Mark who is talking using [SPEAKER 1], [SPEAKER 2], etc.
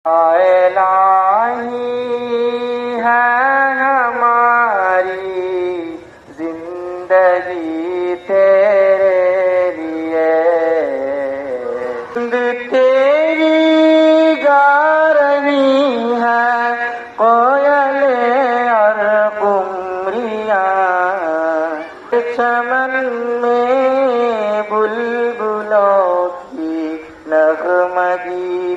[SPEAKER 1] الہی ہے ہماری زندگی تیرے لیے، تیری گا رہی ہے کوئلیں اور قمریاں، چمن میں بلبلوں کی نغمگی